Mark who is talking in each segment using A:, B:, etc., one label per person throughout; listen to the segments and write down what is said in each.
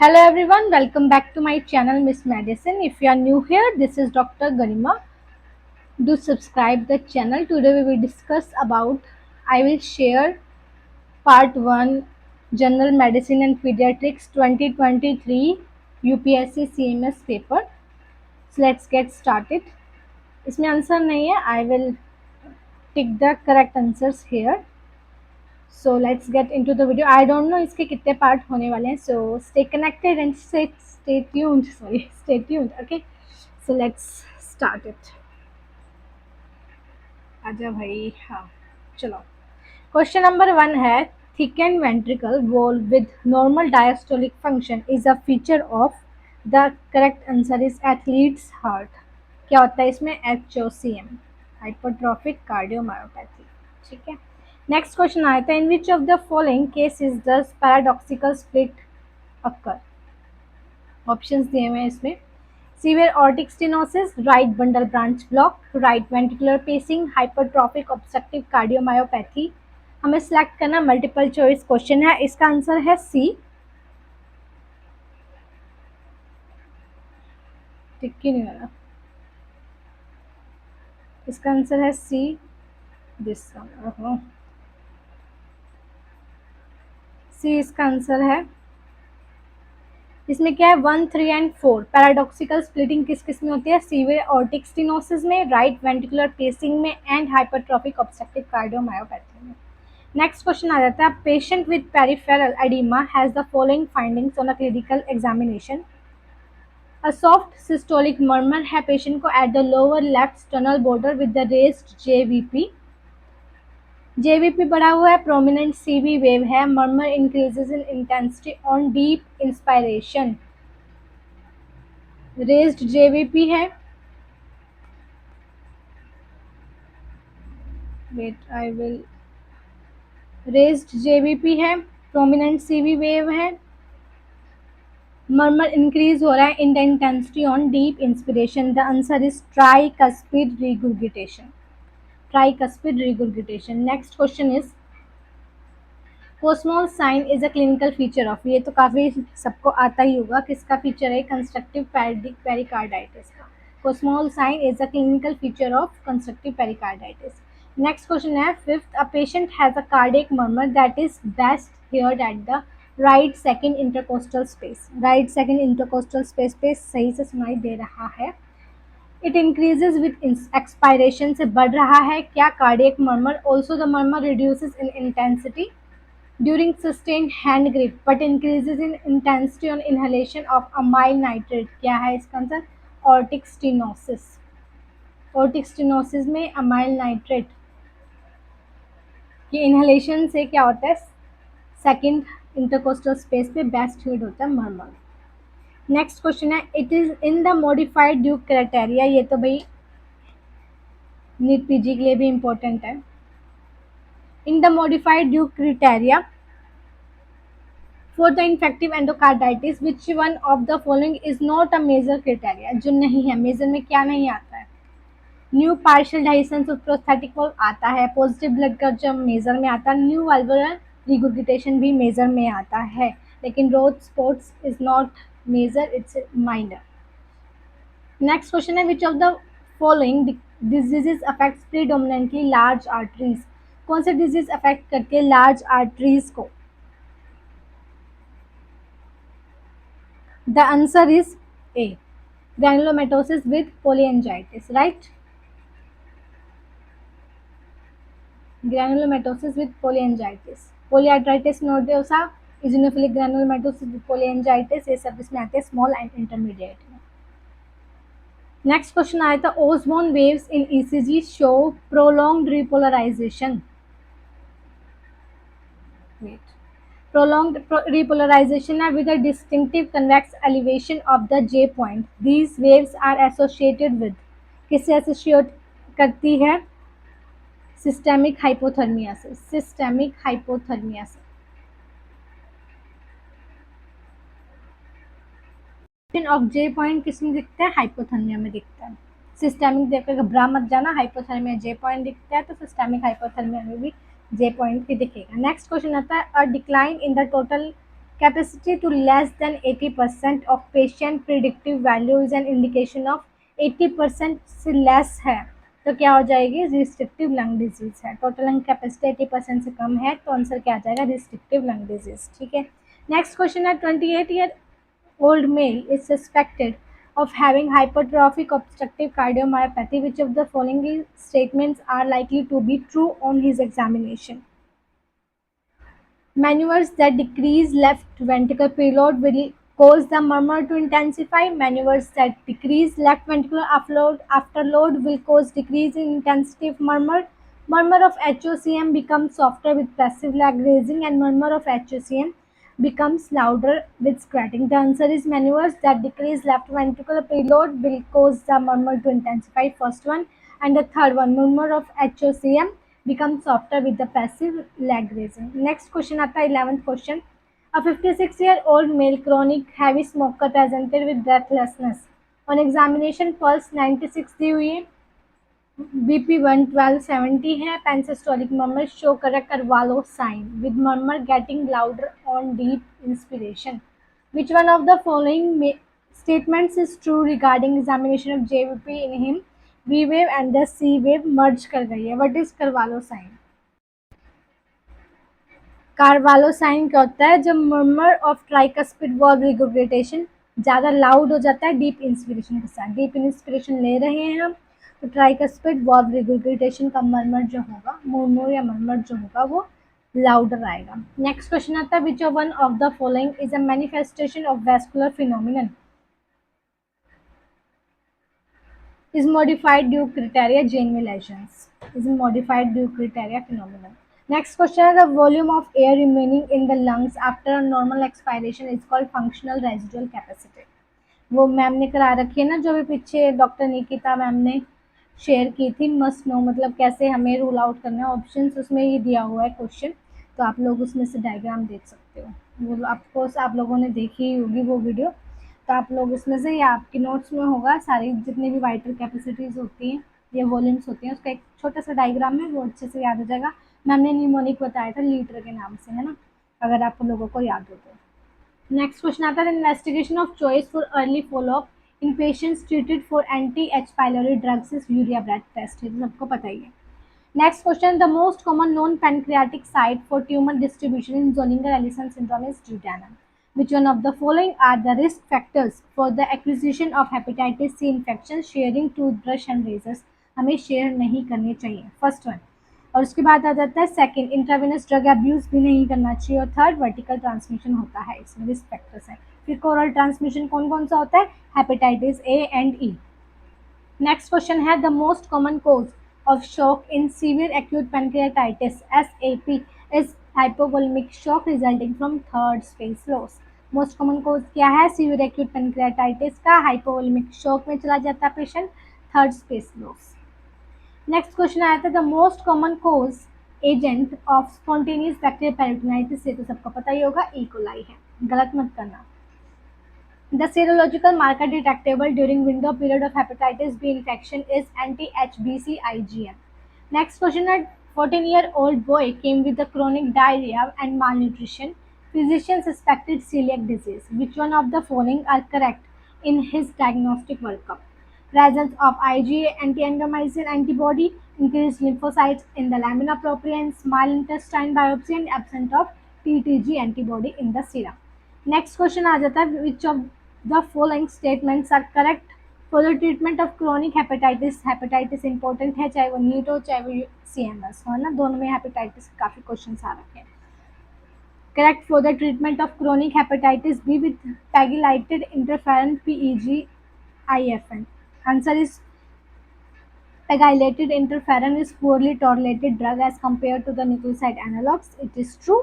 A: Hello everyone, welcome back to my channel Miss Medicine. If you are new here, this is Dr. Garima. Do subscribe the channel. Today we will discuss about I will share part 1 General Medicine and Pediatrics 2023 UPSC CMS paper. So let's get started. इसमें answer नहीं है. I will tick the correct answers here. So let's get into the video. I don't know इसके कितने part होने वाले हैं. So stay connected and stay tuned. Stay tuned. Okay. So let's start it. आजा भाई. हाँ, चलो. Question number 1 है thickened ventricle wall with normal diastolic function is a feature of the correct answer is athlete's heart. क्या होता है इसमें? HOCM, hypertrophic cardiomyopathy. ठीक है. नेक्स्ट क्वेश्चन आया था in which of the following cases does paradoxical split occur. Options दिए हुए हैं इसमें. Severe aortic stenosis, right bundle branch block, right ventricular pacing, hypertrophic obstructive cardiomyopathy. हमें सिलेक्ट करना मल्टीपल चॉइस क्वेश्चन है. इसका आंसर है सी. ठीक क्यों नहीं वाला? इसका आंसर है सी. दिस सी इसका आंसर है. इसमें क्या है 1, 3 एंड 4 पैराडॉक्सिकल स्प्लिटिंग किस किस में होती है? सीवियर ऑर्टिक स्टेनोसिस में, राइट वेंट्रिकुलर पेसिंग में एंड हाइपरट्रॉफिक ऑब्स्ट्रक्टिव कार्डियोमायोपैथी में. नेक्स्ट क्वेश्चन आ जाता है patient with peripheral oedema has the following findings on a clinical examination. A soft systolic murmur है पेशेंट को at the lower left sternal border with the raised JVP. JVP बढ़ा हुआ है. Prominent CV wave है. Murmur increases in intensity on deep inspiration. Raised JVP है. Wait I will. Raised JVP है. Prominent CV wave है. Murmur increase हो रहा है in the intensity on deep inspiration. The answer is tricuspid regurgitation. Tricuspid regurgitation. Next question is Kussmaul sign is a clinical feature of. ये तो काफ़ी सबको आता ही होगा. किसका फीचर है? कंस्ट्रक्टिव पेरिकार्डाइटिस का. Kussmaul sign is a clinical feature of constrictive pericarditis. Next question है fifth. A patient has a cardiac murmur that is best heard at the right second intercostal space. Right second intercostal space पे सही से सुनाई दे रहा है. It increases with expiration से बढ़ रहा है. क्या? Cardiac murmur. Also the murmur reduces in intensity during sustained hand grip but increases in intensity on inhalation of amyl nitrate. क्या है इसका answer? Aortic stenosis. Aortic stenosis में अमाइल नाइट्रेट के इनहेलेशन से क्या होता है? सेकंड इंटरकोस्टल स्पेस पे बेस्ट हीट होता है मर्मर. नेक्स्ट क्वेश्चन है it is in the modified Duke criteria. ये तो भाई नीट पीजी के लिए भी इम्पोर्टेंट है. In the modified Duke criteria for the infective endocarditis which one of the following is not a major criteria. जो नहीं है. मेजर में क्या नहीं आता है? New partial dehiscence of prosthetic valve आता है. पॉजिटिव ब्लड कल्चर मेजर में आता है. न्यू वाल्वुलर रिगुर्गिटेशन भी मेजर में आता है. लेकिन Roth spots is not major, it's minor. Next question है which of the following diseases affects predominantly large arteries. कौन से डिजीज अफेक्ट करके लार्ज आर्टरीज को? The answer is A. Granulomatosis with polyangiitis, right? Granulomatosis with polyangiitis. Polyarteritis nodosa, eosinophilic granulomatosis with polyangiitis. ये सब इसमें आते हैं स्मॉल एंड इंटरमीडिएट में. नेक्स्ट क्वेश्चन आया था Osborn waves in ECG show prolonged repolarisation. Prolonged repolarization with a distinctive convex elevation of the J point. These waves are associated with. किससे associate करती है? सिस्टेमिक हाइपोथर्मिया से. Systemic hypothermia से. Of J point किस में दिखता है? Hypothermia में दिखता है. सिस्टेमिक देखकर घबरा मत जाना. हाइपोथर्मिया J पॉइंट दिखता है तो सिस्टेमिक हाइपोथर्मिया में भी J पॉइंट ही दिखेगा. नेक्स्ट क्वेश्चन आता है a decline in the total Capacity to less than 80% of patient predictive value is an indication of 80% से लेस है तो क्या हो जाएगी, रिस्ट्रिक्टिव लंग डिजीज है। टोटल लंग कैपेसिटी 80% से कम है तो आंसर क्या आ जाएगा, रिस्ट्रिक्टिव लंग डिजीज। ठीक है, नेक्स्ट क्वेश्चन है 28-year-old male is suspected of having hypertrophic obstructive cardiomyopathy. Which of the following statements are likely to be true on his examination? Maneuvers that decrease left ventricular preload will cause the murmur to intensify. Maneuvers that decrease left ventricular afterload will cause decrease in intensity of murmur. Murmur of HOCM becomes softer with passive lag raising, and murmur of HOCM becomes louder with squatting. The answer is maneuvers that decrease left ventricular preload will cause the murmur to intensify. First one, and the third one, murmur of HOCM become softer with the passive leg raising. Next question आता है 11th question. A 56-year-old male chronic heavy smoker presented with breathlessness. On examination pulse 96 दी हुई है, BP 112/70 है, पेंसिस्टोलिक murmur show correct Carvalho sign with murmur getting louder on deep inspiration. Which one of the following statements is true regarding examination of JVP in him? V wave and the C wave merge कर गई है. What is Carvalho sign? Carvalho sign क्या होता है, जब murmur of tricuspid valve regurgitation ज़्यादा loud हो जाता है डीप इंस्पिरेशन के साथ। डीप इंस्पिरेशन ले रहे हैं हम तो ट्राइकस्पिड वॉल्व रिगुरेटेशन का मर्मर जो होगा, मुर्मुर या मर्मर जो होगा वो लाउडर आएगा। नेक्स्ट क्वेश्चन आता है which one of the following is a manifestation of vascular phenomenon is modified due criteria Janeway lesions is modified due criteria phenomenon. Next question is the volume of air remaining in the lungs after a normal expiration is called functional residual capacity. वो ma'am ने करा रखी है ना, जो भी पीछे doctor Nikita ma'am ने शेयर की थी, मस्ट नो मतलब कैसे हमें रूल आउट करना है, ऑप्शंस उसमें ये दिया हुआ है क्वेश्चन, तो आप लोग उसमें से डायग्राम देख सकते हो। वो आपको आप लोगों ने देखी ही होगी वो वीडियो, तो आप लोग उसमें से या आपकी नोट्स में होगा, सारी जितनी भी वाइटल कैपेसिटीज़ होती हैं या वॉल्यूम्स होती हैं उसका एक छोटा सा डायग्राम है, वो अच्छे से याद हो जाएगा। मैम ने न्यूमोनिक बताया था लीटर के नाम से, है ना, अगर आप लोगों को याद हो तो। नेक्स्ट क्वेश्चन आता है investigation of choice for early follow up in patients treated for anti H pylori drugs is urea breath test, है सबको पता ही है। Next question, the most common non pancreatic site for tumour distribution in Zollinger Ellison syndrome is duodenum. Which one of the following are the risk factors for the acquisition of hepatitis C infection? Sharing toothbrush and razors हमें share नहीं करने चाहिए, first one. और उसके बाद आ जाता है second, intravenous drug abuse भी नहीं करना चाहिए, और थर्ड वर्टिकल ट्रांसमिशन होता है, इसमें रिस्क फैक्टर्स है। फिर कोरल ट्रांसमिशन कौन कौन सा होता है, hepatitis A and E. Next question है the most common cause of shock in severe acute pancreatitis SAP is hypovolemic shock resulting from third space loss. Most common cause क्या है सीवियर एक्यूट पैनक्रियाटाइटिस का, hypovolemic shock में चला जाता है patient, third space loss. Next question आया था the most common cause agent of spontaneous bacterial peritonitis, से तो सबको पता ही होगा ई कोलाई है, गलत मत करना। The serological marker detectable during window period of hepatitis B infection is anti-HBC IgM. Next question is 14-year-old boy came with the chronic diarrhea and malnutrition. Physician suspected celiac disease. Which one of the following are correct in his diagnostic workup? Presence of IgA anti-endomycin antibody, increased lymphocytes in the lamina propria and small intestine biopsy, and absence of TTG antibody in the serum. Next question आ जाता है which of the following statements are correct for the treatment of chronic hepatitis. Hepatitis important है, चाहे वो NEET हो चाहे वो CMS हो, ना दोनों में हेपेटाइटिस काफ़ी क्वेश्चन आ रखे हैं। Correct for the treatment of chronic hepatitis B with pegylated interferon PEG-IFN. Answer is pegylated interferon is poorly tolerated drug as compared to the nucleoside analogs. It is true.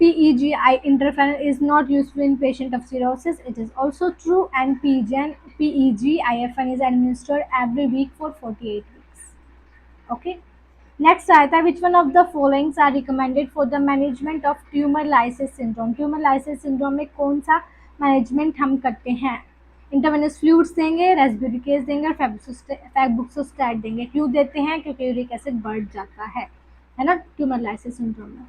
A: PEG interferon is not useful in patient of cirrhosis. It is also true, and PEG-IFN is administered every week for 48 weeks. Okay. Next आया था which one of the following are recommended for the management of tumor lysis syndrome. tumor lysis syndrome में कौन सा management हम करते हैं? Intravenous fluids देंगे, रेस्बिरिकेस देंगे, फेबुक्सोस्टैट देंगे। क्यों देते हैं? क्योंकि यूरिक एसिड बढ़ जाता है ना ट्यूमर लाइसिस सिंड्रोम में।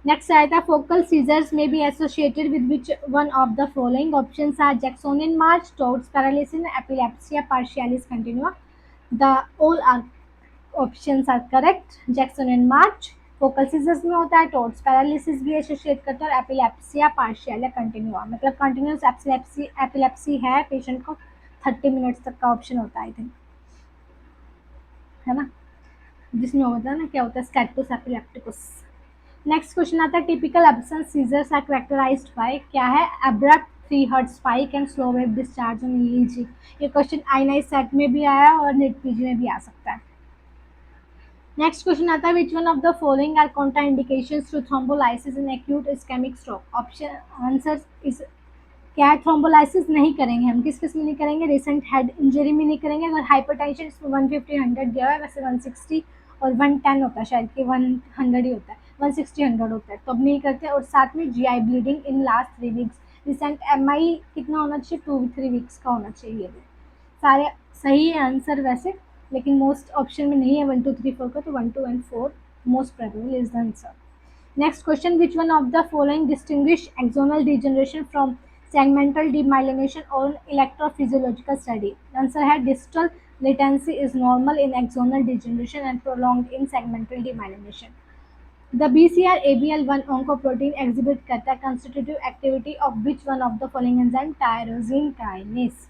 A: नेक्स्ट आया था focal seizures may be associated with which one of the following options are Jacksonian march, Todd's paralysis, epilepsia partialis continua. The all are options are correct. Jacksonian march focal seizures में होता है, टोर्ट्स paralysis भी associate करता है और एपिलेप्सिया पार्शियलिया कंटिन्यूआ मतलब continuous epilepsy है patient को 30 मिनट्स तक का ऑप्शन होता है आई थिंक, है ना, जिसमें होता है ना क्या होता है स्टैटस एपिलेप्टिकस. नेक्स्ट क्वेश्चन आता है typical absence seizures are characterised by क्या है abrupt 3 hertz spike and slow wave discharge on EEG. ये क्वेश्चन आई सेट में भी आया और नेट पीजी में भी आ सकता है. नेक्स्ट क्वेश्चन आता है which one of the following are contraindications to thrombolysis in acute ischaemic stroke. Option answer इस क्या है थ्रोम्बोलाइसिस नहीं करेंगे हम, किस किस में नहीं करेंगे, रिसेंट हेड इंजरी में नहीं करेंगे. अगर हाइपरटेंशन इसमें 150 100 दिया हुआ है, वैसे 160 और 110 होता है शायद कि 100 ही होता है, 160 100 होता है तो अब नहीं करते. और साथ में GI bleeding in last 3 weeks, recent MI कितना होना चाहिए 2-3 वीक्स का होना चाहिए. सारे सही है आंसर वैसे, लेकिन मोस्ट ऑप्शन में नहीं है 1 2 3 4 का, तो 1 2 and 4 most probable is the answer. Next question, which one of the following distinguish axonal degeneration from segmental demyelination on electrophysiological study? Answer है distal latency is normal in axonal degeneration and prolonged in segmental demyelination. The BCR-ABL1 oncoprotein exhibit करता है constitutive activity of which one of the following enzyme? Tyrosine kinase.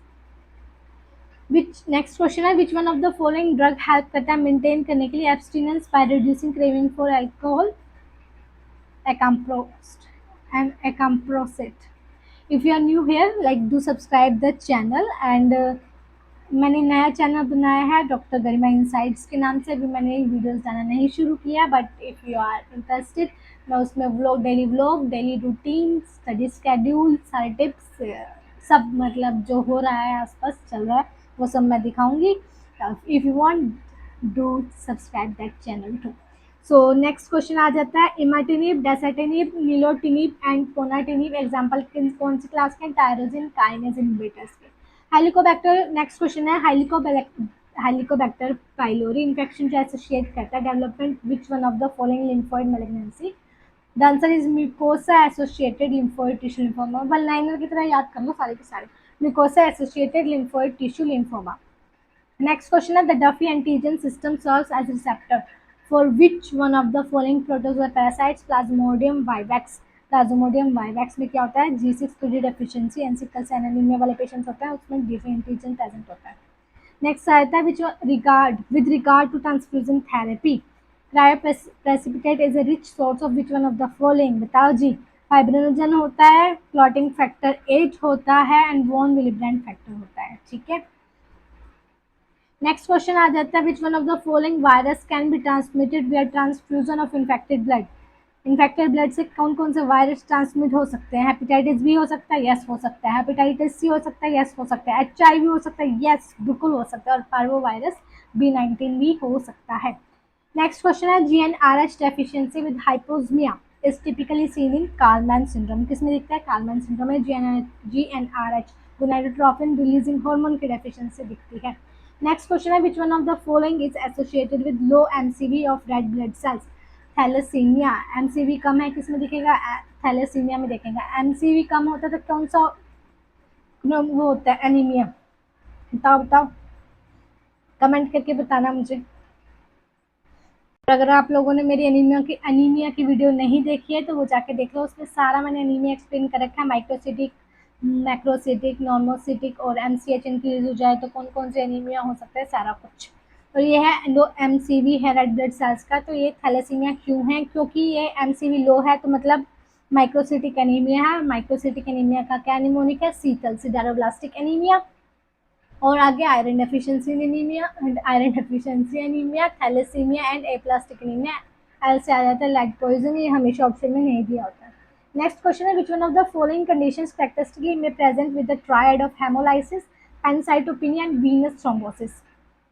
A: Which next question है which one of the following drug help करता है maintain करने के लिए abstinence by reducing craving for alcohol? Acamprost and acamprosate. If you are new here, like do subscribe the channel and मैंने नया channel बनाया है डॉक्टर गरिमा इनसाइट्स के नाम से. अभी मैंने वीडियोस डालना नहीं शुरू किया, but if you are interested मैं उसमें vlog daily routine study schedule सारे टिप्स सब मतलब जो हो रहा है आसपास चल रहा है वो सब मैं दिखाऊंगी. If you want do subscribe that channel too. So next question आ जाता है imatinib, dasatinib, nilotinib and ponatinib example कौन सी क्लास के? टायरोसिन काइनेज इनहिबिटर्स के. हेलिकोबैक्टर नेक्स्ट क्वेश्चन है हेलिकोबैक्टर पाइलोरी इन्फेक्शन जो एसोसिएट करता है development which one of the following lymphoid malignancy. The answer is mucosa associated lymphoid tissue lymphoma. One liner की तरह याद कर लो सारे के सारे. Mucosa associated lymphoid tissue lymphoma. Next question है the Duffy antigen system serves as receptor for which one of the following protozoa parasites? Plasmodium vivax. Plasmodium vivax में क्या होता है G6PD deficiency and sickle cell anemia वाले patients होते हैं उसमें Duffy antigen present होता है. नेक्स्ट आता है विच with regard to transfusion therapy cryoprecipitate is a rich source of which one of the following? बताओ जी. फाइब्रिनोजन होता है, क्लॉटिंग फैक्टर 8 होता है एंड वॉन विलिब्रेंट फैक्टर होता है. ठीक है. नेक्स्ट क्वेश्चन आ जाता है which one of the following virus can be transmitted with transfusion of infected blood. Infected blood से कौन कौन से वायरस ट्रांसमिट हो सकते हैं? हेपेटाइटिस बी हो सकता है, यस हो सकता है. हेपेटाइटिस सी हो सकता है, यस हो सकता है. HIV हो सकता है, यस बिल्कुल हो सकता है. और पार्वो वायरस B19 भी हो सकता है. नेक्स्ट क्वेश्चन है GnRH deficiency with hyposmia is typically seen in Kallmann syndrome. किसमें दिखता है? कार्लमैन सिंड्रोम में GnRH गोनाडोट्रोपिन रिलीजिंग हार्मोन की डेफिशिएंसी दिखती है. नेक्स्ट क्वेश्चन है which one of the following is associated with low MCV of red blood cells. Thalassaemia. MCV कम है किसमें दिखेगा? थैलेसीमिया में देखेगा. MCV कम होता है तो कौन सा वो होता है? एनीमिया. बताओ कमेंट करके बताना मुझे. अगर आप लोगों ने मेरी एनीमिया की वीडियो नहीं देखी है तो वो जाके देख लो, उसमें सारा मैंने एनीमिया एक्सप्लेन कर रखा है. माइक्रोसिटिक, मैक्रोसिटिक, नॉर्मोसिटिक और MCH इंक्रीज हो जाए तो कौन कौन से एनीमिया हो सकता है सारा कुछ. और ये है लो MCV है रेड ब्लड सेल्स का. तो ये थैलेसीमिया क्यों है? क्योंकि ये MCV लो है तो मतलब माइक्रोसिटिक एनीमिया है. माइक्रोसिटिक एनीमिया का क्या निमोनिक है? सीतल सिडारोब्लास्टिक एनीमिया. और आगे iron deficiency anaemia, thalassaemia and aplastic anaemia. L से आ जाता है लेड पॉइजन. ये हमेशा ऑप्शन में नहीं दिया होता है. नेक्स्ट क्वेश्चन है which one of the following conditions characteristically may present with the triad of haemolysis, pancytopenia and venous thrombosis.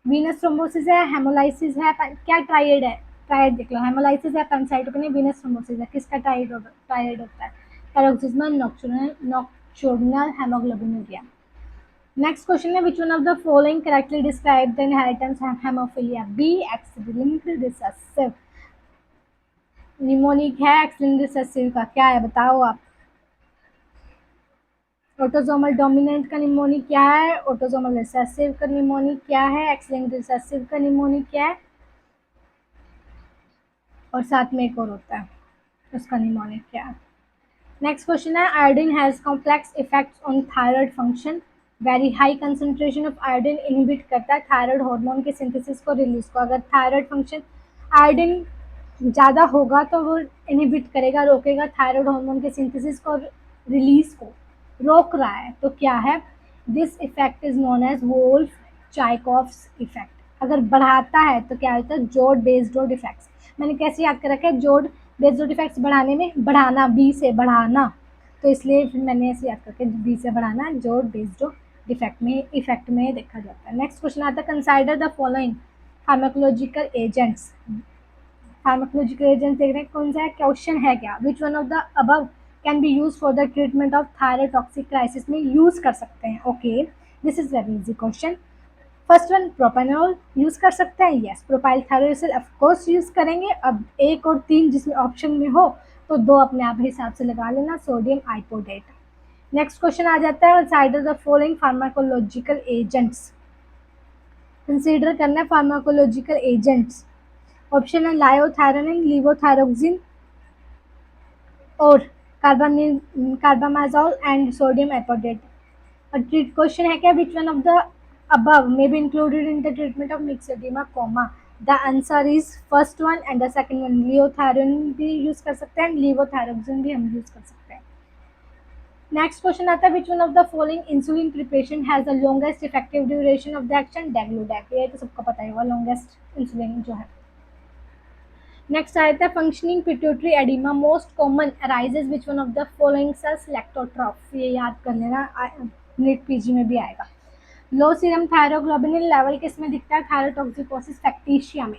A: Venous thrombosis है, हेमोलाइसिस है, क्या ट्रायड है? ट्रायड देख लो. हेमोलाइसिस है, पैनसाइटोपिनिया, वीनस थ्रोम्बोसिस है. किसका ट्रायड होता है? Paroxysmal nocturnal haemoglobinuria. Next question है which one of the following correctly describe the inheritance haemophilia. B X-linked recessive. Mnemonic है, एक्स-लिंक्ड रिसेसिव का क्या है बताओ आप। ऑटोसोमल डोमिनेंट का निमोनिक क्या है, ऑटोसोमल रिसेसिव का निमोनिक क्या है, एक्स-लिंक्ड रिसेसिव का निमोनिक क्या है, और साथ में एक और होता है उसका निमोनिक क्या है। नेक्स्ट क्वेश्चन है, iodine has complex effects on thyroid function. Very high concentration of iodine inhibit करता है थायराइड हार्मोन के सिंथेसिस को, रिलीज को। अगर थायराइड फंक्शन आयोडीन ज़्यादा होगा तो वो इनहिबिट करेगा, रोकेगा थायराइड हार्मोन के सिंथेसिस को, रिलीज को रोक रहा है, तो क्या है, this effect is known as Wolff Chaikoff's effect. अगर बढ़ाता है तो क्या होता है, जोड बेस्डोड इफेक्ट्स। मैंने कैसे याद कर रखा है, जोड बेस्डोड इफेक्ट्स बढ़ाने में, बढ़ाना बी से बढ़ाना, तो इसलिए फिर मैंने ऐसे याद करके बी से बढ़ाना, जोड बेस्डोड इफेक्ट में देखा जाता है। नेक्स्ट क्वेश्चन आता है, consider the following pharmacological agents. Pharmacological agent देख रहे हैं, कौन सा है, क्वेश्चन है क्या, which one of the above can be use for the treatment of thyroid toxic crisis में यूज कर सकते हैं। Okay, this is very easy question. First one, propranolol use कर सकते हैं, yes. Propyl thiouracil of course use करेंगे। अब एक और तीन जिसमें ऑप्शन में हो तो दो अपने आप हिसाब से लगा लेना, सोडियम आइपोडेट। नेक्स्ट क्वेश्चन आ जाता है, consider the following pharmacological agents. Consider करना है फार्माकोलॉजिकल एजेंट्स। ऑप्शन है लायोथायरोनिन, लीवोथायरोक्सिन और कार्बामाजोल एंड सोडियम एपोडेट। और क्वेश्चन है क्या, which one of the above may be included in the treatment of myxedema, comma the answer is first one and the second one। लियोथायरोनिन भी use कर सकते हैं, लीवोथायरोक्सिन भी हम यूज कर सकते हैं। नेक्स्ट क्वेश्चन आता है, which one of the following insulin preparation has the longest effective duration of the action, degludec. ये तो सबको पता ही होगा, लॉन्गेस्ट इंसुलिन जो है। नेक्स्ट आता है, functioning pituitary adenoma most common arises which one of the following cells, lactotroph. ये याद कर लेना, नीट पीजी में भी आएगा। लो सीरम थायरोग्लोबिनिन लेवल किस में दिखता है, थायरोटॉक्सिकोसिस फैक्टिशिया में।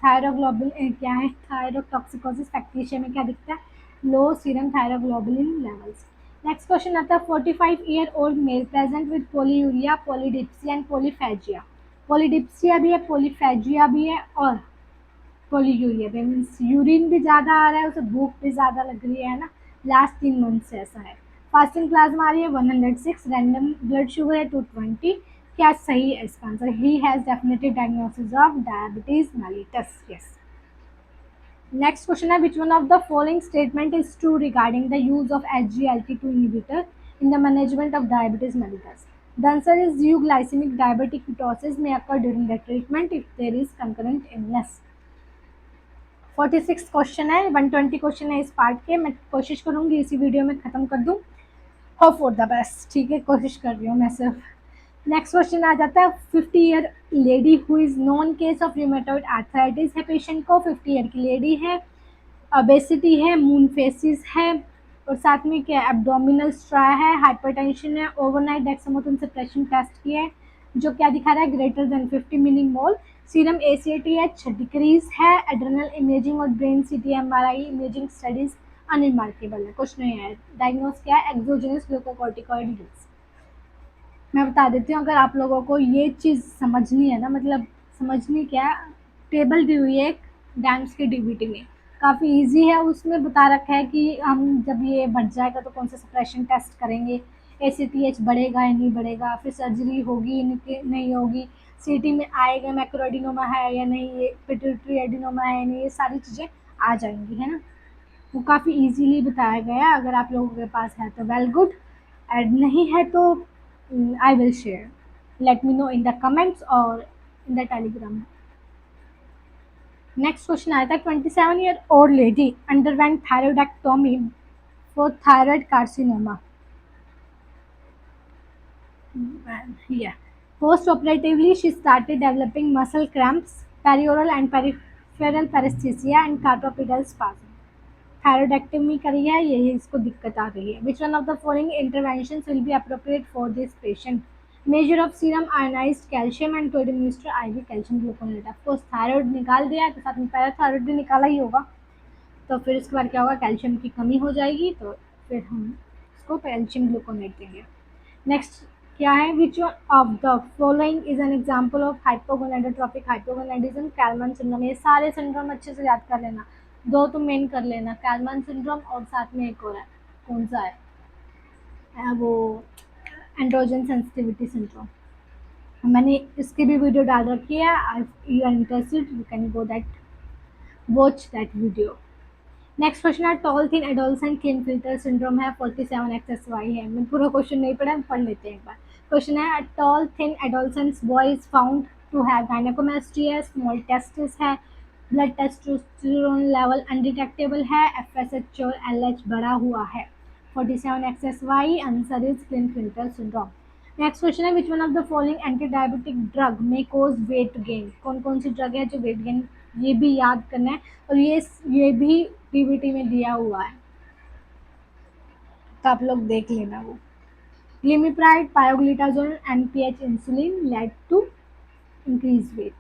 A: थायरोग्लोबिन क्या है, थायरोटॉक्सिकोसिस फैक्टिशिया में क्या दिखता है, low serum thyroglobulin levels. Next question आता है, 45 year old male present with polyuria, polydipsia and polyphagia. Polydipsia भी है, पोलीफेजिया भी है और पोलीयूरिया भी, मीन्स यूरिन भी ज़्यादा आ रहा है, उसे भूख भी ज़्यादा लग रही है ना, लास्ट 3 मंथ से ऐसा है। फास्टिंग प्लाज्मा आ रही है 106, रैंडम ब्लड शुगर है 220। क्या सही है इसका answer, he has definitive diagnosis of diabetes mellitus, yes. Next question है, which one of the following statement is true regarding the use of SGLT2 inhibitor in the management of diabetes mellitus. The answer is euglycemic diabetic ketosis may occur during the treatment if there is concurrent illness। 46 question है, 120 question है इस part के। मैं कोशिश करूंगी इसी video में ख़त्म कर दूं, होप फॉर द बेस्ट, ठीक है, कोशिश कर रही हूँ मैं सिर्फ। नेक्स्ट क्वेश्चन आ जाता है, 50 year lady who is non case of rheumatoid arthritis है पेशेंट को, 50 ईयर की लेडी है, ओबेसिटी है, मून फेसिस है और साथ में क्या, एब्डोमिनल स्ट्रा है, हाइपरटेंशन है, ओवरनाइट डेक्सामेथासोन सप्रेशन टेस्ट किया है जो क्या दिखा रहा है, greater than 50 millimole. Serum ACTH decrease है, एड्रेनल इमेजिंग और brain CT MRI imaging studies unremarkable है। कुछ नहीं है, डायग्नोस क्या है, एक्सोजेनस ग्लूकोकॉर्टिकॉइड यूज। मैं बता देती हूँ, अगर आप लोगों को ये चीज़ समझनी है ना, मतलब समझनी क्या है, टेबल दी हुई है एक डैम्स की DBT में, काफ़ी इजी है, उसमें बता रखा है कि हम जब ये बढ़ जाएगा तो कौन सा सप्रेशन टेस्ट करेंगे, ACTH बढ़ेगा या नहीं बढ़ेगा, फिर सर्जरी होगी नहीं होगी, CT में आएगा मैक्रो एडिनोमा है या नहीं, ये पिट्यूटरी एडिनोमा है या नहीं, ये सारी चीज़ें आ जाएंगी, है ना। वो काफ़ी इजीली बताया गया है, अगर आप लोगों के पास है तो वेल गुड, एड नहीं है तो I will share. Let me know in the comments or in the telegram। Next question आया था, 27-year-old lady underwent thyroidectomy for thyroid carcinoma। Yeah. Post-operatively, she started developing muscle cramps, perioral and peripheral paresthesia and carpopedal spasm। थायरोइडेक्टमी करी है, यही इसको दिक्कत आ गई है। Which one of the following interventions will be appropriate for this patient, measure of serum ionised calcium and to administer IV calcium gluconate. Of course thyroid निकाल दिया है तो साथ में पैराथायराइड भी निकाला ही होगा, तो फिर इसके बाद क्या होगा, कैल्शियम की कमी हो जाएगी, तो फिर हम इसको कैल्शियम ग्लूकोनेट देंगे। नेक्स्ट क्या है, which one of the following is an example of hypogonadotropic hypogonadism, Kallmann syndrome. ये सारे सिंड्रोम अच्छे से याद कर लेना, दो तुम मेन कर लेना, कैलमैन सिंड्रोम और साथ में एक और है, कौन सा है, वो एंड्रोजन सेंसिटिविटी सिंड्रोम। मैंने इसकी भी वीडियो डाल रखी है, if you are interested you can go that, watch that video. Next question है tall thin adolescent Klinefelter syndrome है, 47XSY है। मैं पूरा क्वेश्चन नहीं पढ़ा, हम पढ़ लेते हैं एक बार। क्वेश्चन है tall thin adolescent boy is found to have gynaecomastia, small testis है, ब्लड टेस्टोस्टेरोन लेवल अनडिटेक्टेबल है, FSH और LH बढ़ा हुआ है। 47XSY answer is Klinefelter syndrome. Next question है which one of the following anti diabetic drug may cause weight gain, कौन कौन सी drug है जो वेट गेन, ये भी याद करना है। और ये भी पीवीटी में दिया हुआ है, तो आप लोग देख लेना वो। Glimepiride, pioglitazone, NPH insulin lead to increase weight.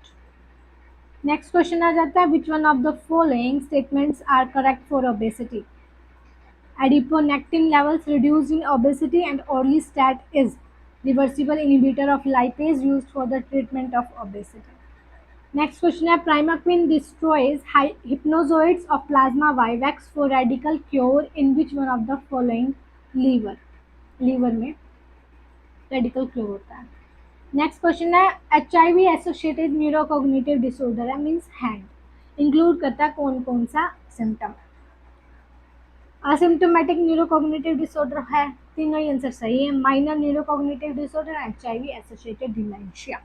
A: Next question आ जाता है which one of the following statements are correct for obesity. Adiponectin levels reduced in obesity and orlistat is reversible inhibitor of lipase used for the treatment of obesity. Next question है primaquine destroys hypnozoids of plasma vivax for radical cure in which one of the following liver, liver में radical cure होता है। Next question है HIV associated neurocognitive disorder है, means HAND include करता है कौन कौन सा सिम्टम। असिम्टोमेटिक न्यूरोकॉग्निटिव डिसऑर्डर है, तीनों ही आंसर सही है, minor neurocognitive disorder, HIV associated dementia.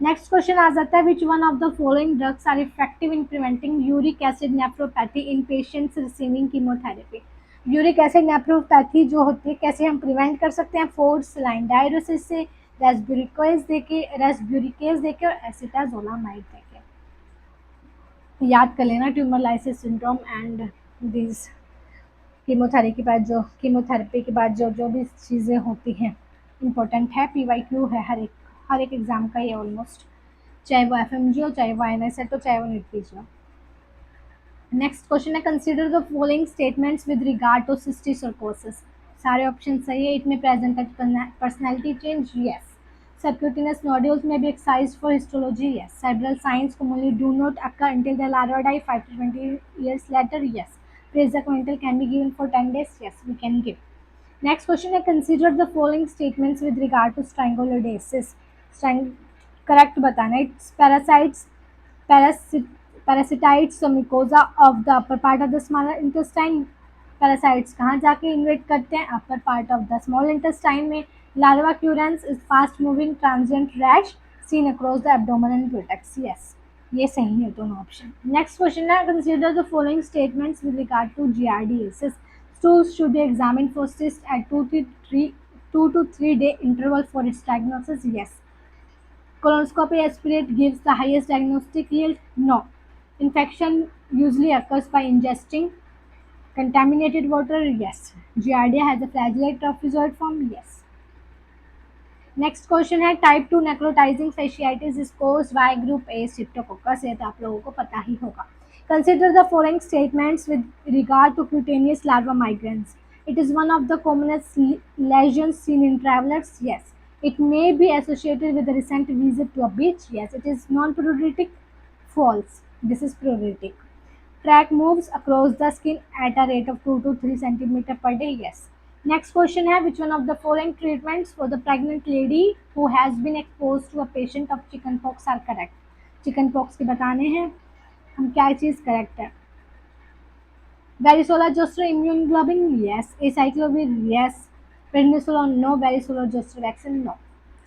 A: Next question आ जाता है which one of the following drugs are effective in preventing uric acid nephropathy in patients receiving chemotherapy. Uric acid nephropathy जो होती है कैसे हम प्रिवेंट कर सकते हैं, फोर्ड सलाइन डायरोसिस से, रेस्ब्यूरिकेज देके और एसिटाजोलामाइड देके। याद कर लेना tumour lysis syndrome and this chemotherapy के बाद जो जो भी चीज़ें होती हैं इम्पोर्टेंट है, PYQ है हर एक एग्जाम का ये ऑलमोस्ट, चाहे वो FMG हो, चाहे वो INSET हो, चाहे वो नीट हो। नेक्स्ट क्वेश्चन है consider the following statements with regard to cysticercosis. सारे ऑप्शन सही है। It may present personality change, yes. Subcutaneous nodules may be excised for histology, yes. Cerebral signs commonly do not occur until the larva die 5 to 20 years later, yes. Prasequantal can be given for 10 days, yes, we can give. Next question है consider the following statements with regard to strangulodiasis. Correct बताना है। It's parasitites or mucosa of the upper part of the small intestine. Parasites कहाँ जाके InvIT करते हैं, upper part of the small intestine में। Larva curans is fast moving transient rash seen across the abdomen and buttocks, yes. ये सही है दोनों option. Next question है consider the following statements with regard to giardiasis. Stools should be examined for cyst at 2 to 3 day interval for its diagnosis, yes. Colonoscopy aspirate gives the highest diagnostic yield, no. Infection usually occurs by ingesting contaminated water, yes. Giardia has a flagellate trapezoid form, yes. Next question है type 2 necrotizing fasciitis is caused by group A streptococcus, ये तो आप लोगों को पता ही होगा। Consider the following statements with regard to cutaneous larva migrans. It is one of the commonest lesions seen in travellers, yes. It may be associated with recent visit to a beach, yes. It is non pruritic, false, this is pruritic. Track moves across the skin at a rate of 2 to 3 centimeter per day, yes. Next question है which one of the following treatments for the pregnant lady who has been exposed to a patient of chickenpox are correct. Chickenpox के बताने हैं हम क्या चीज़ correct है। Varicella zoster immunoglobulin, yes. Acyclovir, yes. Prednisolone, no. Varicella zoster vaccine, no.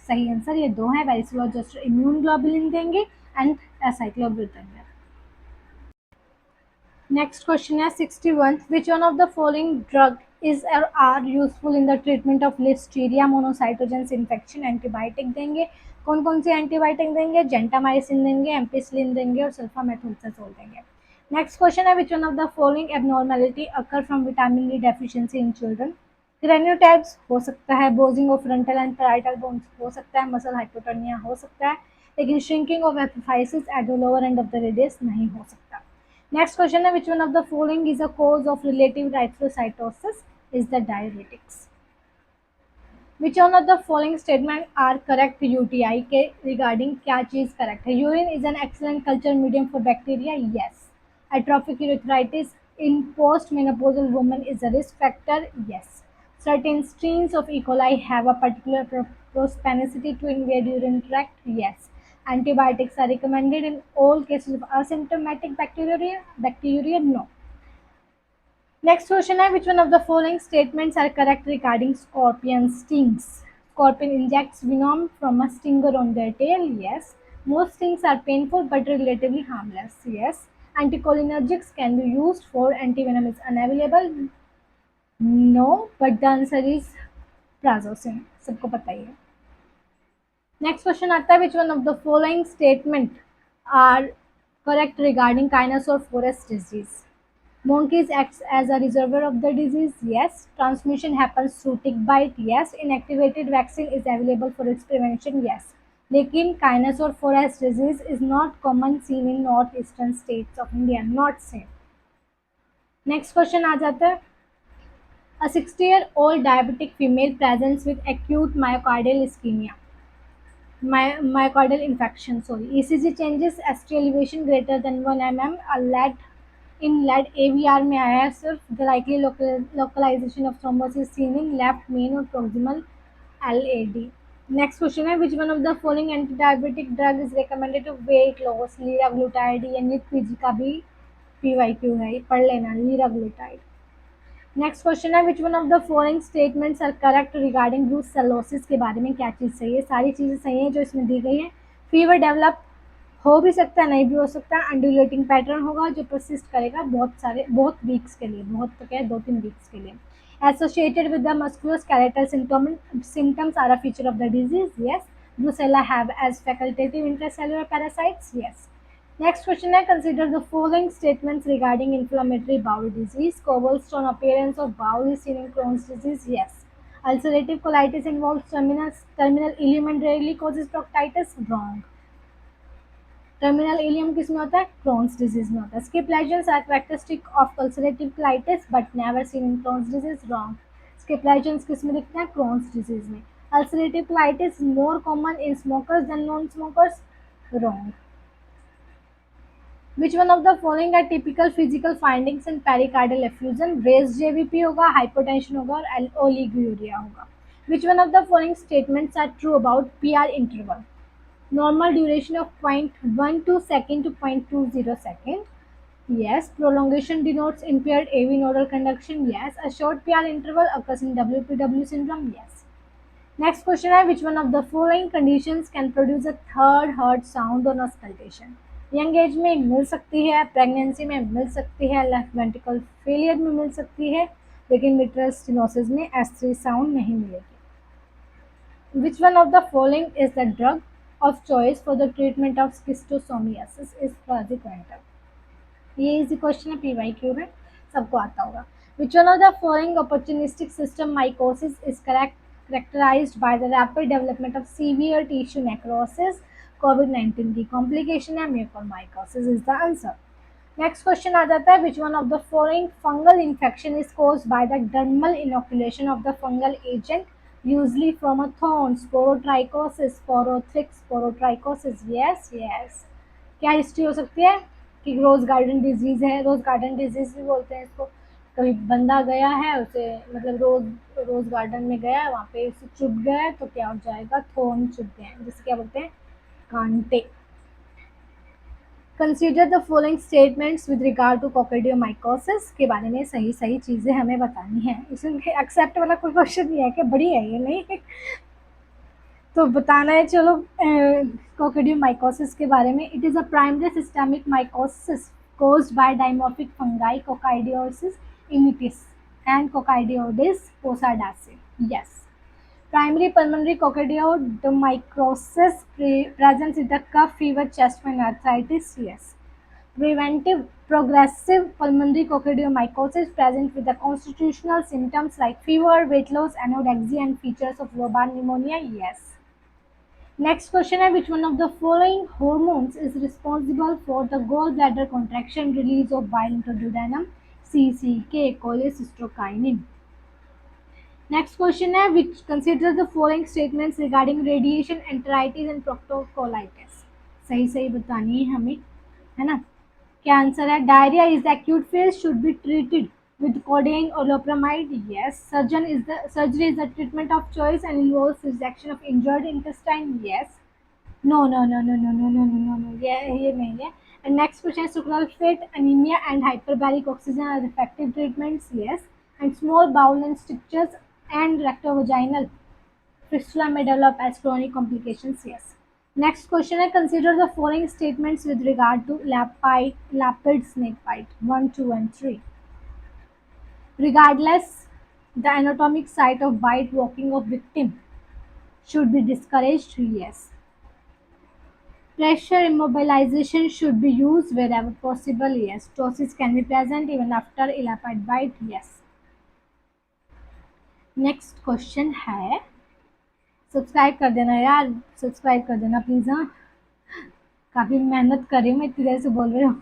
A: सही answer ये दो है, Varicella zoster immunoglobulin देंगे एंड acyclovir देंगे। नेक्स्ट क्वेश्चन है 61 which one of the following drug is are useful in the treatment of listeria monocytogenes infection. Antibiotic देंगे, कौन कौन सी एंटीबायोटिक देंगे, जेंटामाइसिन देंगे, एम्पिसिलिन देंगे और सल्फामेथोक्साजोल देंगे। नेक्स्ट क्वेश्चन है which one of the following abnormality occur from vitamin D deficiency in children. Craniotabes हो सकता है, बोजिंग of frontal and parietal bones हो सकता है, मसल हाइपोटोनिया हो सकता है, लेकिन shrinking of epiphysis at the lower end of the radius नहीं हो सकता। Next question है which one of the following is a cause of relative erythrocytosis is the diuretics. Which one of the following statement are correct UTI के regarding क्या चीज़ correct है। Urine is an excellent culture medium for bacteria, yes. Atrophic urethritis in postmenopausal women is a risk factor? Yes. Certain strains of E. coli have a particular propensity to invade urinary tract? Yes. Antibiotics are recommended in all cases of asymptomatic bacteria? Bacteria? No. Next question is, which one of the following statements are correct regarding scorpion stings? Scorpion injects venom from a stinger on their tail? Yes. Most stings are painful but relatively harmless? Yes. Anticholinergics can be used for antivenom is unavailable? No, but the answer is prazosin. सबको पता ही है. Next question आता है, which one of the following statement are correct regarding Kynosur forest disease? Monkeys acts as a reservoir of the disease? Yes. Transmission happens through tick bite? Yes. Inactivated vaccine is available for its prevention? Yes. लेकिन Kynosur forest disease is not common seen in northeastern states of India. Not same. Next question आ जाता है. A 60-year-old diabetic female presents with acute myocardial ischemia. Myocardial infection, sorry. ECG changes, ST elevation greater than 1 mm. A lead in lead AVR में आया है सिर्फ. The likely localization of thrombosis seen in left main or proximal LAD. Next question है, which one of the following anti-diabetic drug is recommended to weight loss? Liraglutide. ये NEET PG का भी PYQ है, पढ़ लेना. Liraglutide. नेक्स्ट क्वेश्चन है, which one of the following statements are correct regarding brucellosis? के बारे में क्या चीज़ सही है? सारी चीज़ें सही हैं जो इसमें दी गई है. फीवर डेवलप हो भी सकता है, नहीं भी हो सकता है. अंडुलेटिंग पैटर्न होगा जो परसिस्ट करेगा बहुत वीक्स के लिए, बहुत तो क्या है 2-3 वीक्स के लिए. Associated with the musculoskeletal symptoms are a feature of the disease? Yes. Brucella have as facultative intracellular parasites? Yes. Next question है, consider the following statements regarding inflammatory bowel disease. Cobblestone appearance of bowel is seen in Crohn's disease? Yes. Ulcerative colitis involves terminal ileum and rarely causes proctitis? Wrong. Terminal ileum किसमें होता है? Crohn's disease में होता है. Skip lesions are characteristic of ulcerative colitis but never seen in Crohn's disease? Wrong. Skip lesions किसमें दिखते हैं? Crohn's disease में. Ulcerative colitis is more common in smokers than non-smokers? Wrong. Which one of the following are typical physical findings in pericardial effusion? Raised JVP होगा, hypotension होगा और oliguria होगा. Which one of the following statements are true about PR interval? Normal duration of 0.12 second to 0.20 second. Yes. Prolongation denotes impaired AV nodal conduction? Yes. A short PR interval occurs in WPW syndrome? Yes. Next question है, which one of the following conditions can produce a third heart sound on auscultation? Young age में मिल सकती है, pregnancy में मिल सकती है, left ventricle failure में मिल सकती है, लेकिन मिट्रल स्टेनोसिस में S3 साउंड नहीं मिलेगी. Which one of the following is the drug of choice for the treatment of schistosomiasis? Is praziquantel. ये इजी क्वेश्चन है, PYQ में सबको आता होगा. Which one of the following opportunistic system mycosis is characterized by the rapid development of severe tissue necrosis? COVID-19 की complication है, mucormycosis is the answer. Next question आ जाता है, which one of the following fungal infection is caused by the dermal inoculation of the fungal agent usually from a thorn? Sporotrichosis, sporothrix, sporotrichosis? Yes. Yes. क्या history हो सकती है कि रोज garden disease है? रोज garden disease भी बोलते हैं इसको. कभी बंदा गया है, उसे मतलब रोज गार्डन में गया, वहाँ पे उसे चुभ गया है, तो क्या हो जाएगा? थॉर्न चुभ गए हैं, जिसे क्या बोलते हैं? कांटे. Consider the following statements with regard to coccidioidomycosis? के बारे में सही सही चीज़ें हमें बतानी है. इसमें एक्सेप्ट वाला कोई क्वेश्चन नहीं है कि बड़ी है ये, नहीं तो बताना है. चलो कोक्सीडियोमाइकोसिस के बारे में. It is a primary systemic mycosis caused by dimorphic fungi Coccidiosis immitis and Coccidioides posadaceae. Yes. Primary pulmonary coccidioidomycosis presents with the cough, fever, chest pain, arthritis? Yes. Preventive progressive pulmonary coccidioidomycosis present with the constitutional symptoms like fever, weight loss, anorexia, and features of lobar pneumonia? Yes. Next question है, which one of the following hormones is responsible for the gallbladder contraction, release of bile into duodenum? CCK, cholecystokinin. Next question है, which consider the following statements regarding radiation, enteritis and proctocolitis? सही सही बतानी है हमें, है ना. क्या answer है? Diarrhoea is the acute phase, should be treated with codeine or loperamide. Yes. Surgery is the treatment of choice and involves resection of injured intestine. Yes. No, no, no, no, no, no, no, no, no, no. ये नहीं है. And next question is sucralfate, anemia, and hyperbaric oxygen are effective treatments. Yes. And small bowel and strictures and rectovaginal fistula may develop as chronic complications. Yes. Next question है, consider the following statements with regard to lapid snake bite. 1, 2, and 3. Regardless, the anatomic site of bite walking of victim should be discouraged. Yes. Pressure immobilization should be used wherever possible. Yes. Ptosis can be present even after elapid bite. Yes. Next question है, subscribe कर देना यार, subscribe कर देना please. हाँ, काफ़ी मेहनत कर रही हूँ मैं, इतनी देर से बोल रही हूँ.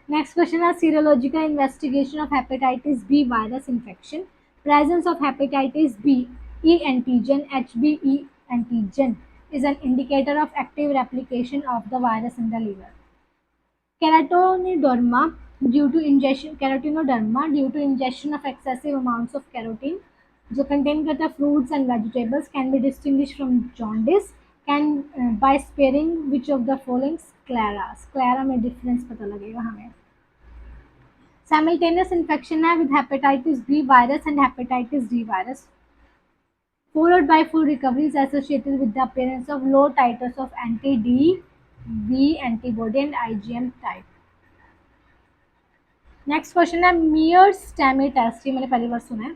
A: Next question is serological investigation of hepatitis B virus infection. Presence of hepatitis B E antigen HBe antigen is an indicator of active replication of the virus in the liver. Keratoderma due to ingestion of excessive amounts of carotene जो contain करता है fruits and vegetables can be distinguished from jaundice by sparing which of the following sclera में difference पता लगेगा हमें. Simultaneous infection है with hepatitis B virus and hepatitis D virus, followed by full recovery is associated with the appearance of low titers of anti-D-V antibody and IgM type. Next question है Mears Stamey test. ये मैंने पहली बार सुना है.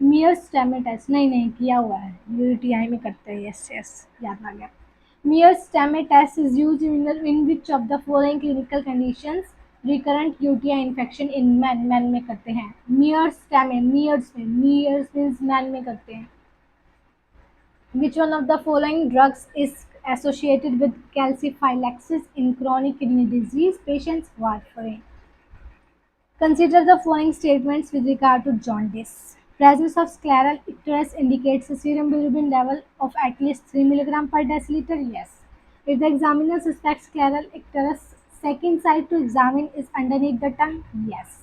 A: Mears Stamey test नहीं किया हुआ है, यूटीआई में करते हैं. यस यस, याद आ गया. Meares Stamey test is used in which of the following clinical conditions recurrent UTI infection in man में करते हैं. मियर्स मीन्स मैन में करते हैं. विच वन ऑफ द फॉलोइंग ड्रग्स इज एसोसिएटेड विद कैल्सिफाइलैक्सिस इन chronic kidney disease patients? Warfarin. Consider the following statements with regard to jaundice. Presence of scleral icterus indicates a serum bilirubin level of at least 3 mg per deciliter. Yes. If the examiner suspects scleral icterus, second site to examine is underneath the tongue. Yes.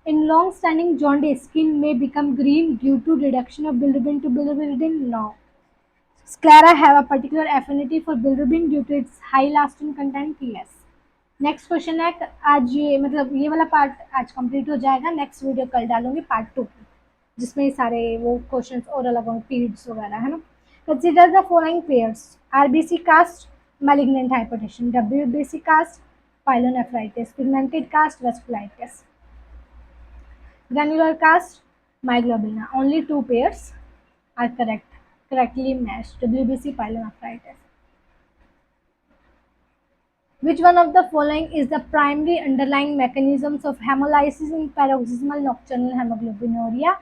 A: In long-standing jaundice, skin may become green due to reduction of bilirubin to bilirubin. No. Sclera have a particular affinity for bilirubin due to its high elastin content. Yes. Next question है, आज ये वाला part आज complete हो जाएगा. Next video कल डालूंगी part 2 की, जिसमें सारे वो क्वेश्चंस और अलग होंगे, पीरियड्स वगैरह, है ना. Consider the following pairs: RBC cast malignant hypertension, WBC cast pyelonephritis, pigmented cast vasculitis, granular cast myoglobin. Only 2 pairs are correctly matched, WBC pyelonephritis. Which one of the following is the primary underlying mechanisms of hemolysis in paroxysmal nocturnal hemoglobinuria?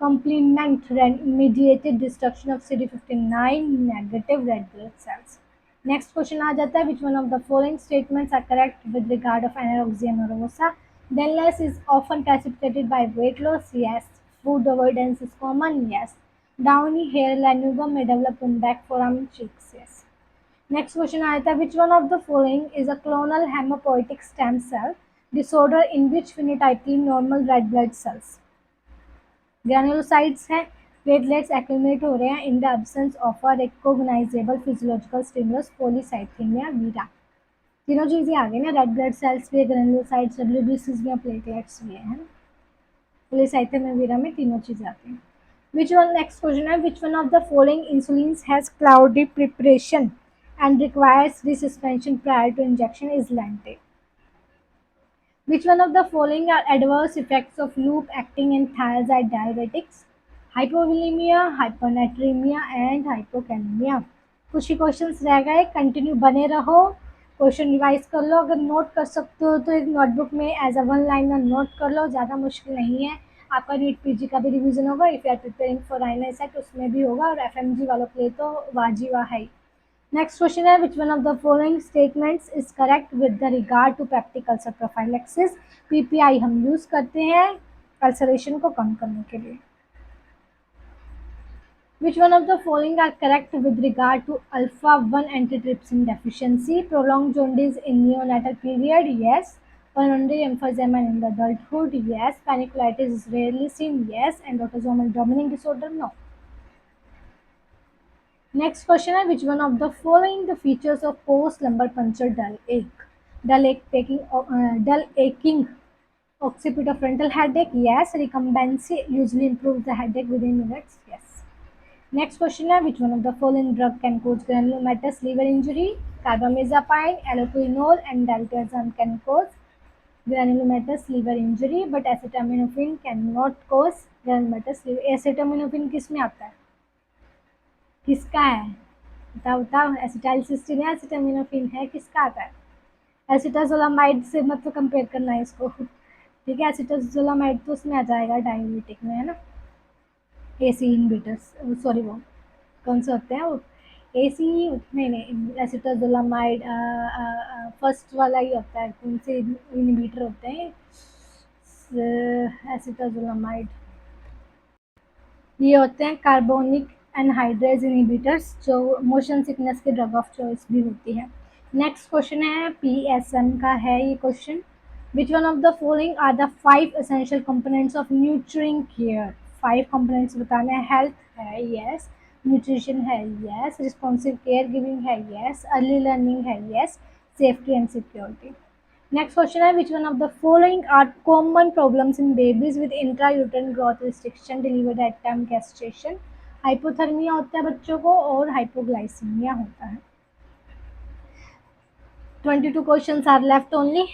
A: Complement-mediated destruction of CD59 negative red blood cells. Next question आ जाता है, which one of the following statements are correct with regard of anorexia nervosa? Dullness is often precipitated by weight loss. Yes. Food avoidance is common. Yes. Downy hair lanugo may develop on back, forearm, cheeks. Yes. Next question आया था, which one of the following is a clonal hematopoietic stem cell disorder in which phenotypically normal red blood cells? Granulocytes हैं, platelets accumulate हो रहे हैं in the absence of a recognizable physiological stimulus, polycythemia vera. तीनों चीज़ें आ गई ना, red blood sales भी है, ग्रेनुलोसाइट्स, डब्ल्यूबीसीज भी, प्लेटलेट्स भी है, पोलीसाइथेमिया वेरा में तीनों चीज़ें आती हैं. नेक्स्ट क्वेश्चन है, which one of the following insulins has cloudy preparation and requires resuspension prior to injection? Is lente. Which one of the following are adverse effects of loop-acting and thiazide diuretics? Hypovolemia, hyponatremia and hypokalemia. कुछ ही questions रह गए, continue बने रहो, question revise कर लो. अगर note कर सकते हो तो एक नोटबुक में as a one liner note कर लो, ज़्यादा मुश्किल नहीं है. आपका नीट पीजी का भी रिवीजन होगा, if you are preparing for INI CET उसमें भी होगा, और एफएमजी वालों के लिए तो वाजिबा है. नेक्स्ट क्वेश्चन है, which one of the following statements is correct with the regard to peptic ulcer prophylaxis? PPI हम यूज करते हैं अल्सरेशन को कम करने के लिए. Which one of the following are correct with regard to alpha 1 antitrypsin deficiency? Prolonged jaundice in neonatal period. Yes. Pulmonary emphysema in the adulthood, yes. Paniculitis is rarely seen, yes. And autosomal dominant disorder, no. Next question is which one of the following the features of post lumbar puncture dull ache? Dull aching occipitofrontal headache, yes. Recumbency usually improves the headache within minutes, yes. Next question is which one of the following drug can cause granulomatous liver injury? Carbamazepine, allopurinol, and dalterzan can cause granulomatous liver injury, but acetaminophen cannot cause granulomatous liver. Acetaminophen किस में आता है? किसका है? बताओ बताओ. Acetylcysteine है, acetaminophen है, किसका आता है? एसिटाजोलामाइड से मत तो कंपेयर करना है इसको. ठीक है, एसिटाजोलामाइड तो उसमें आ जाएगा डायबिटिक में, है ना. एसी इनहिबिटर्स, सॉरी वो कौन से होते हैं वो? एसी नहीं नहीं, एसिटाजोलामाइड फर्स्ट वाला ही होता है. कौन से इनहिबिटर होते हैं? एसिटाजोलामाइड ये होते हैं कार्बोनिक एनहाइड्रेज इनहिबिटर्स, जो मोशन सिकनेस के ड्रग ऑफ चॉइस भी होती है. नेक्स्ट क्वेश्चन है पीएसएम का है ये question. Which one of the following are the 5 essential components of nurturing care? 5 components बताने हैं. हेल्थ है, यस. न्यूट्रिशन है, यस. रिस्पॉन्सिव केयर गिविंग है, यस. अर्ली लर्निंग है, yes. Safety and security. Next question है which one of the following are common problems in babies with intrauterine growth restriction delivered at time gestation? Hypothermia होता है बच्चों को और hypoglycaemia होता है. 22 questions are left only.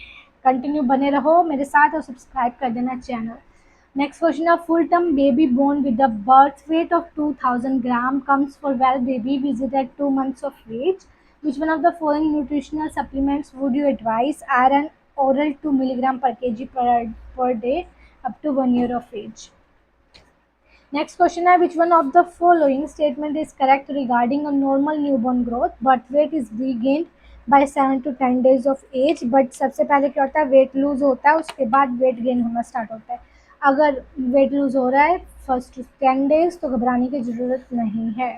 A: Continue बने रहो मेरे साथ और सब्सक्राइब कर देना चैनल. नेक्स्ट क्वेश्चन है full term baby born with a birth weight of 2000 gram comes for well baby visit at 2 months of age. Which one of the following nutritional supplements would you advise? Iron oral 2 milligram per kg per day up to 1 year of age. Next question है which one of the following statement is correct regarding a normal newborn growth? Birth weight is regained by 7 to 10 days of age. But सबसे पहले क्या होता है? Weight lose होता है, उसके बाद वेट गेन होना स्टार्ट होता है. अगर वेट लूज हो रहा है फर्स्ट 10 days तो घबराने की जरूरत नहीं है.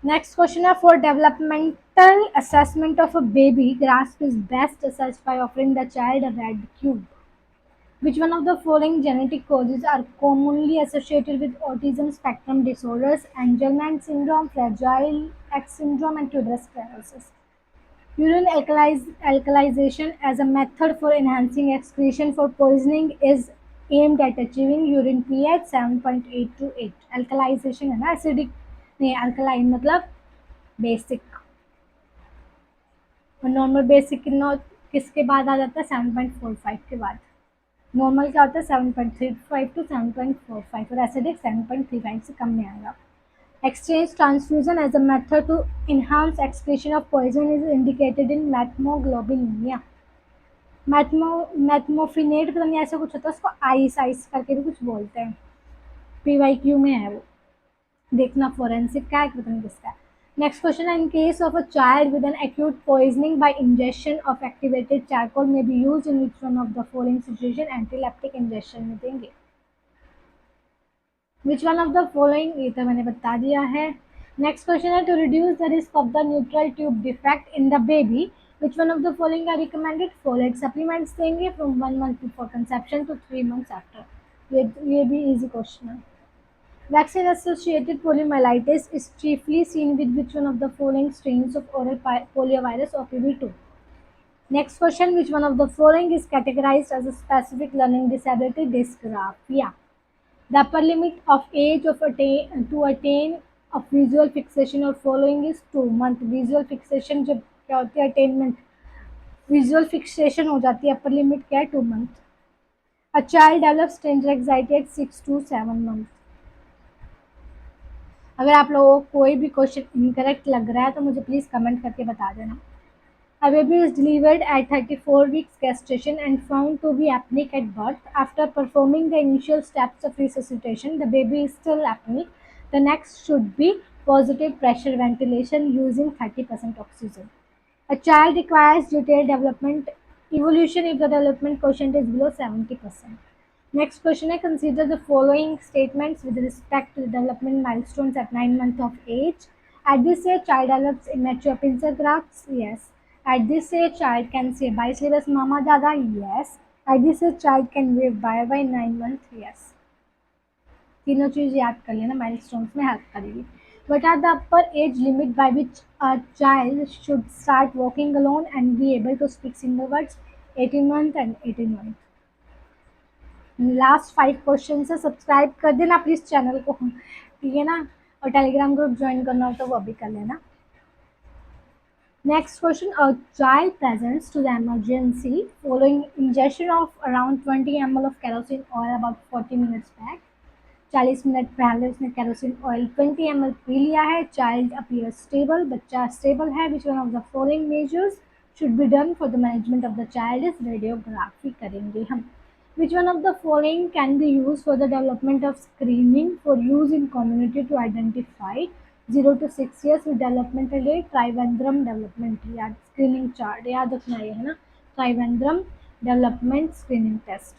A: Next question है for developmental assessment of a baby, grasp is best assessed by offering the child a red cube. Which one of the following genetic causes are commonly associated with autism spectrum disorders? Angelman syndrome, Fragile X syndrome, and tuberous sclerosis. Urine alkalization as a method for enhancing excretion for poisoning is aimed at achieving urine pH 7.8 to 8. Alkalization है ना, acidic नहीं, alkaline मतलब basic. और normal basic किसके बाद आ जाता है? 7.45 के बाद. नॉर्मल क्या होता है? 7.35 टू 7.45 और एसिडिक 7.35 से कम में आएगा. Exchange transfusion as a method to enhance excretion of poison is indicated in metmoglobinemia. मैथमोफिनेट पता नहीं ऐसा कुछ होता है, उसको आइस करके भी कुछ बोलते हैं. PYQ में है वो, देखना फोरेंसिक का है कि पता नहीं किसका है. Next question है in case of a child with an acute poisoning by ingestion of activated charcoal may be used in which one of the following situation? Antileptic ingestion में देंगे. Which one of the following? ये तो मैंने बता दिया है. Next question है to reduce the risk of the neutral tube defect in the baby. Which one of the following are recommended? Folate supplements देंगे from 1 month before conception to 3 months after. ये भी easy question है. Vaccine associated poliomyelitis is chiefly seen with which one of the following strains of oral poliovirus OPV2? Next question, which one of the following is categorized as a specific learning disability? Dysgraphia. The upper limit of age to attain of visual fixation or following is 2 month. Visual fixation जब क्या होती है? attainment. Visual fixation हो जाती है, upper limit क्या है? 2 month. A child develops stranger anxiety at 6 to 7 months. अगर आप लोगों को कोई भी क्वेश्चन इनकरेक्ट लग रहा है तो मुझे प्लीज़ कमेंट करके बता देना. A baby is delivered at 34 weeks gestation and found to be apneic at birth. After performing the initial steps of resuscitation, the baby is still apneic. The next should be positive pressure ventilation using 30% oxygen. A child requires detailed development evolution if the development quotient is below 70%. Next question is consider the following statements with respect to the development milestones at 9 months of age. At this age, child develops immature pincer grafts. Yes. At this age, child can say bye syllabus mama dada, yes. At this age, child can wave bye by 9 months, yes. तीनों चीज याद कर लेना, milestones में help करेगी. What are the upper age limit by which a child should start walking alone and be able to speak single words? 18 month and 18 month. Last 5 question है. Subscribe कर देना प्लीज चैनल को, ठीक है ना, और टेलीग्राम ग्रुप ज्वाइन करना हो तो वो भी कर लेना. Next question, a child presents to the emergency following ingestion of around 20 ml of kerosene oil about 40 minutes back. 40 minute पहले उसने केरोसिन ऑयल 20 ml पी लिया है. चाइल्ड अपीयर स्टेबल, बच्चा स्टेबल है. Which one of the following measures should be done for the management of the child is radiography करेंगे हम. Which one of the following can be use for the development of screening for use in community to identify 0 to 6 years with developmental rate Trivandrum development याद screening chart याद रखना है ना, Trivandrum development screening test.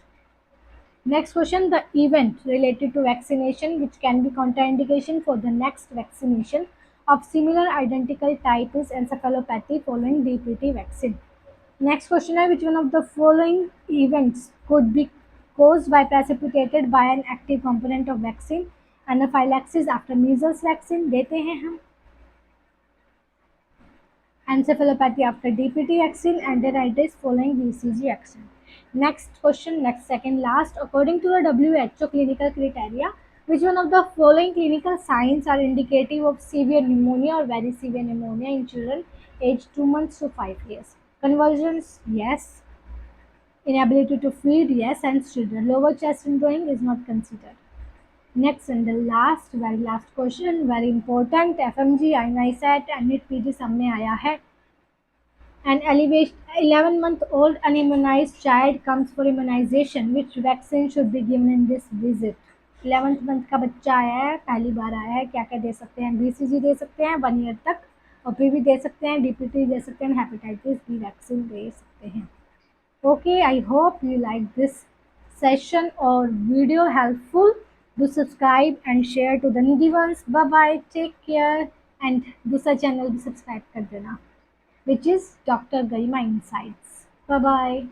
A: Next question, the event related to vaccination which can be contraindication for the next vaccination of similar identical type is encephalopathy following DPT vaccine. Next question है, which one of the following events could be caused by precipitated by an active component of vaccine? Anaphylaxis after measles vaccine देते हैं हम. Encephalopathy after DPT vaccine, enteritis following BCG vaccine. Next question, next second last. According to the WHO clinical criteria, which one of the following clinical signs are indicative of severe pneumonia or very severe pneumonia in children aged 2 months to 5 years? Convulsions, yes. Inability to feed, yes. And children. Lower chest syndrome is not considered. Next and the last, very last question, very important. FMG, INISAT, NEET PG सब में आया है. An 11-month-old unimmunized child comes for immunization. Which vaccine should be given in this visit? 11th month का बच्चा आया है, पहली बार आया है. क्या क्या दे सकते हैं? BCG दे सकते हैं 1 year तक, और PV दे सकते हैं, DPT दे सकते हैं, हेपेटाइटिस बी वैक्सीन दे सकते हैं. Okay, I hope you like this session or video helpful. Do subscribe and share to the needy ones. Bye bye, take care, and दूसरा चैनल भी सब्सक्राइब कर देना, which is Dr. Garima Insights. Bye bye.